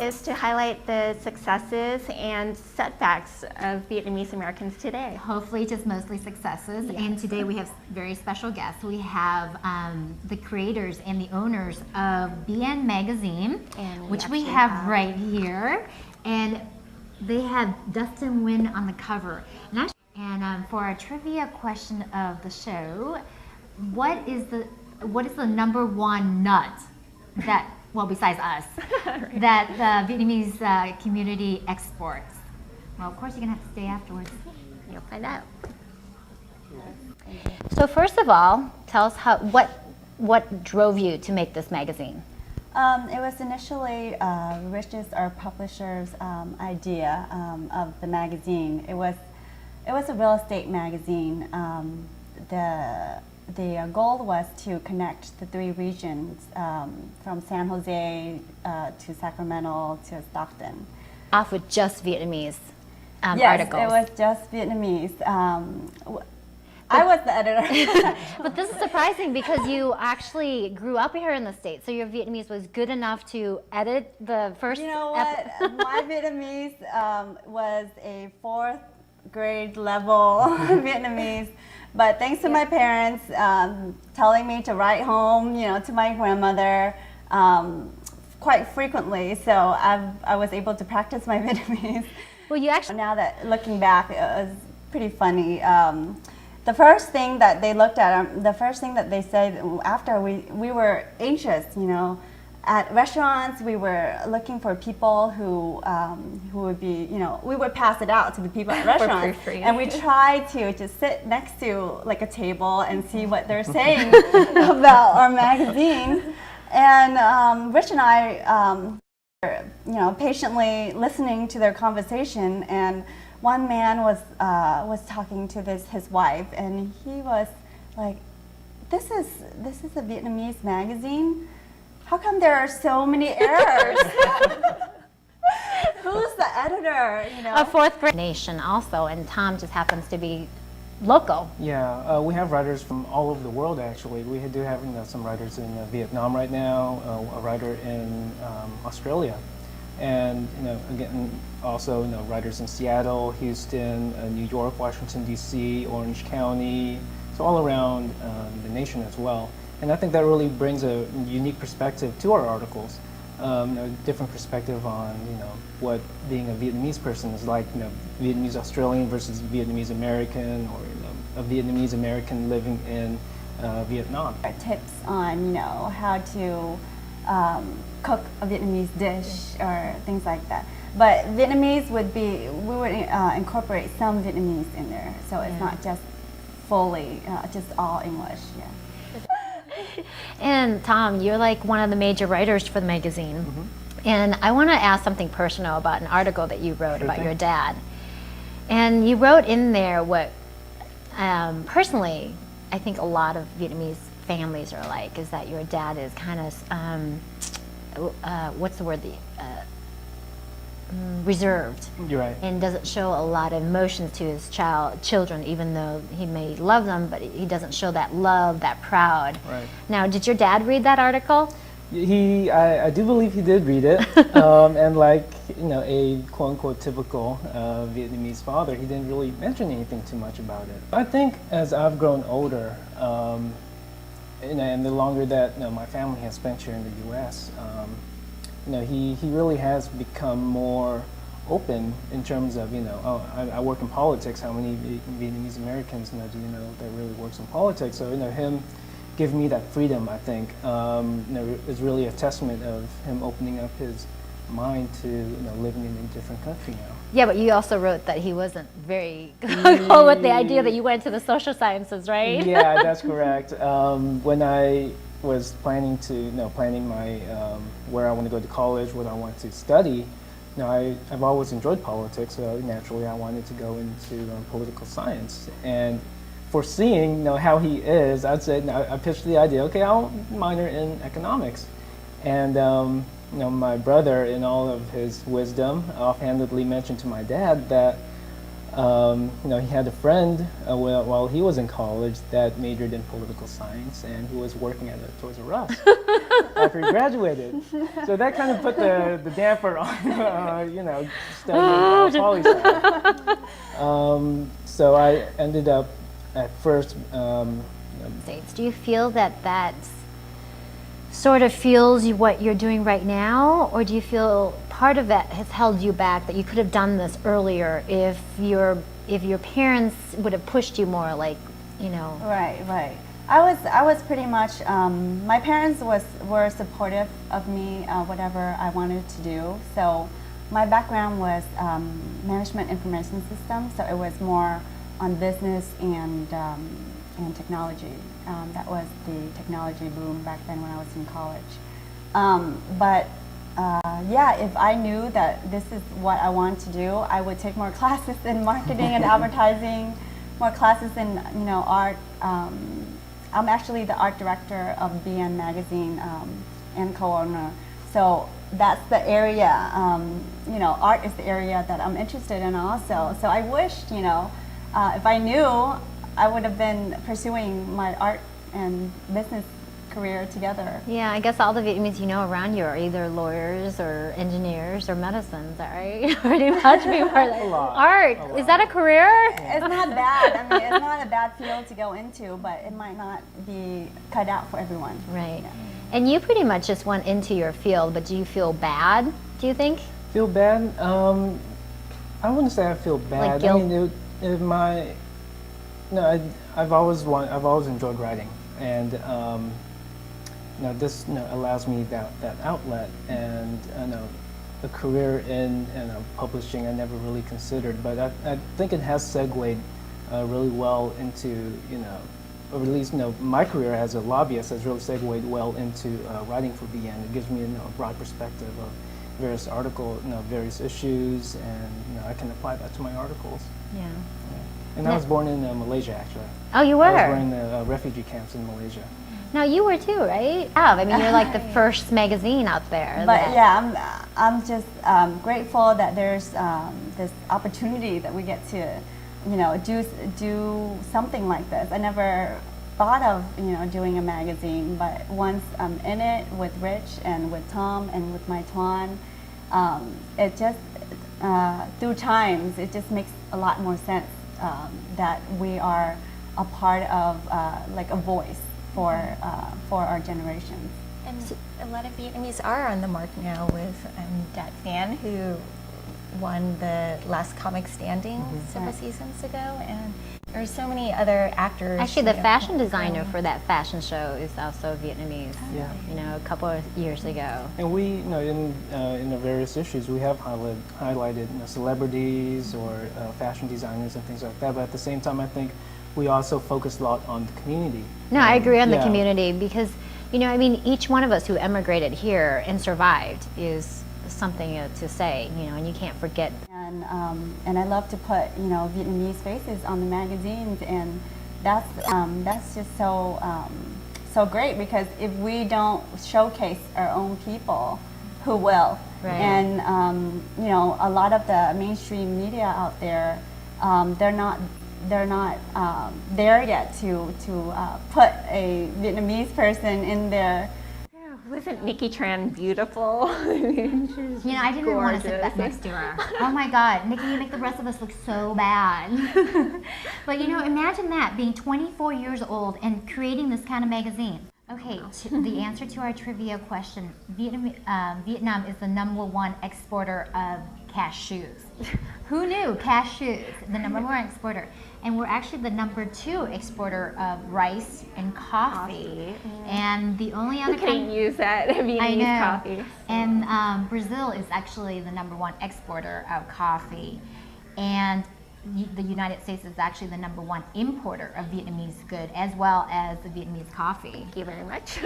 is to highlight the successes and setbacks of Vietnamese Americans today. Hopefully just mostly successes. Yes. And today we have very special guests. We have the creators and the owners of VN Magazine, which we have right here. And they have Dustin Nguyen on the cover. And for our trivia question of the show, what is the number one nut that, well, besides us, right, that the Vietnamese community exports? Well, of course, you're going to have to stay afterwards. You'll find out. So first of all, tell us what drove you to make this magazine? It was initially Rich's, our publisher's, idea of the magazine. It was a real estate magazine. The goal was to connect the three regions from San Jose to Sacramento to Stockton. Off with just Vietnamese yes, articles. It was just Vietnamese. I was the editor. But this is surprising because you actually grew up here in the States, so your Vietnamese was good enough to edit the first. You know what? My Vietnamese was a 4th grade level Vietnamase, but thanks to my parents telling me to write home, to my grandmother quite frequently, so I was able to practice my Vietnamese. Well, you actually. Now that looking back, it was pretty funny. The first thing that they looked at, the first thing that they said after we were anxious, at restaurants we were looking for people who would be, we would pass it out to the people at restaurants, and we tried to just sit next to like a table and see what they're saying about our magazine. And Rich and I, patiently listening to their conversation, and one man was talking to his wife, and he was like, "This is a Vietnamese magazine. How come there are so many errors? Who's the editor?" A 4th grade nation also, and Tom just happens to be local. Yeah, we have writers from all over the world. Actually, we do have some writers in Vietnam right now, a writer in Australia. And again, also writers in Seattle, Houston, New York, Washington D.C., Orange County, so all around the nation as well. And I think that really brings a unique perspective to our articles, a different perspective on what being a Vietnamese person is like, Vietnamese Australian versus Vietnamese American, or a Vietnamese American living in Vietnam. Tips on how to cook a Vietnamese dish or things like that. But Vietnamese we would incorporate some Vietnamese in there, so it's not just fully, just all English. Yeah. And Tom, you're like one of the major writers for the magazine. Mm-hmm. And I want to ask something personal about an article that you wrote about your dad. And you wrote in there what, personally, I think a lot of Vietnamese families are like, is that your dad is kind of, what's the word, reserved. You're right. And doesn't show a lot of emotions to his children, even though he may love them, but he doesn't show that love, that proud. Right. Now, did your dad read that article? I do believe he did read it, and like a quote-unquote typical Vietnamese father, he didn't really mention anything too much about it. I think as I've grown older, and the longer that my family has spent here in the U.S., he really has become more open in terms of I work in politics. How many Vietnamese Americans do you know that really works in politics? So him give me that freedom, I think, is really a testament of him opening up his mind to living in a different country now. Yeah, but you also wrote that he wasn't very cool with the idea that you went to the social sciences, right? Yeah, that's correct. When I was planning my where I want to go to college, what I want to study, I've always enjoyed politics, so naturally I wanted to go into political science. And foreseeing how he is, I'd say I pitched the idea. Okay, I'll minor in economics, and my brother, in all of his wisdom, offhandedly mentioned to my dad that He had a friend while he was in college that majored in political science and who was working at a Toys R Us after he graduated. So that kind of put the damper on, studying poli sci. So I ended up at first. States. Do you feel that sort of fuels you what you're doing right now, or do you feel part of that has held you back, that you could have done this earlier if your parents would have pushed you more, like, Right. I was pretty much, my parents were supportive of me, whatever I wanted to do. So my background was management information systems, so it was more on business and technology. That was the technology boom back then when I was in college. If I knew that this is what I wanted to do, I would take more classes in marketing and advertising, more classes in art. I'm actually the art director of viet magazine and co-owner. So that's the area. Art is the area that I'm interested in also. So I wished, if I knew, I would have been pursuing my art and business career together. Yeah, I guess all the Vietnamese around you are either lawyers or engineers or medicine, is that right? Pretty much before art. Is that a career? It's not bad. I mean, it's not a bad field to go into, but it might not be cut out for everyone. Right. Yeah. And you pretty much just went into your field, but do you feel bad, do you think? Feel bad? I wouldn't say I feel bad. Like guilt? I mean, I've always enjoyed writing, and this allows me that outlet, and a career in publishing I never really considered, but I think it has segued really well into or at least my career as a lobbyist has really segued well into writing for VN. It gives me a broad perspective of various various issues, and I can apply that to my articles. Yeah. And I was born in Malaysia, actually. Oh, you were? I was born in the refugee camps in Malaysia. No, you were too, right? Oh, I mean, you're like the first magazine out there. But I'm just grateful that there's this opportunity that we get to, do something like this. I never thought of doing a magazine, but once I'm in it with Rich and with Tom and with my Tuan, it just through times it just makes a lot more sense that we are a part of like a voice for our generations. And a lot of Vietnamese are on the mark now with Dat Van, who won the last comic standing several seasons ago, and there are so many other actors. Actually, the fashion designer for that fashion show is also Vietnamese. Yeah. A couple of years ago. And we, in the various issues, we have highlighted celebrities or fashion designers and things like that. But at the same time, I think we also focus a lot on the community. No, I agree on the Yeah. community because, each one of us who emigrated here and survived is something to say, and you can't forget. And I love to put Vietnamese faces on the magazines, and that's just so great, because if we don't showcase our own people, who will? Right. And a lot of the mainstream media out there, they're not there yet to put a Vietnamese person in there. Wasn't Nikki Tran beautiful? I didn't even want to sit that next to her. Oh my God, Nikki, you make the rest of us look so bad. But imagine that, being 24 years old and creating this kind of magazine. Okay, the answer to our trivia question, Vietnam is the #1 exporter of cashews. Who knew? Cashews, the #1 exporter. And we're actually the #2 exporter of rice and coffee. And the only other Who couldn't use that Vietnamese coffee? And Brazil is actually the #1 exporter of coffee. And the United States is actually the #1 importer of Vietnamese good, as well as the Vietnamese coffee. Thank you very much.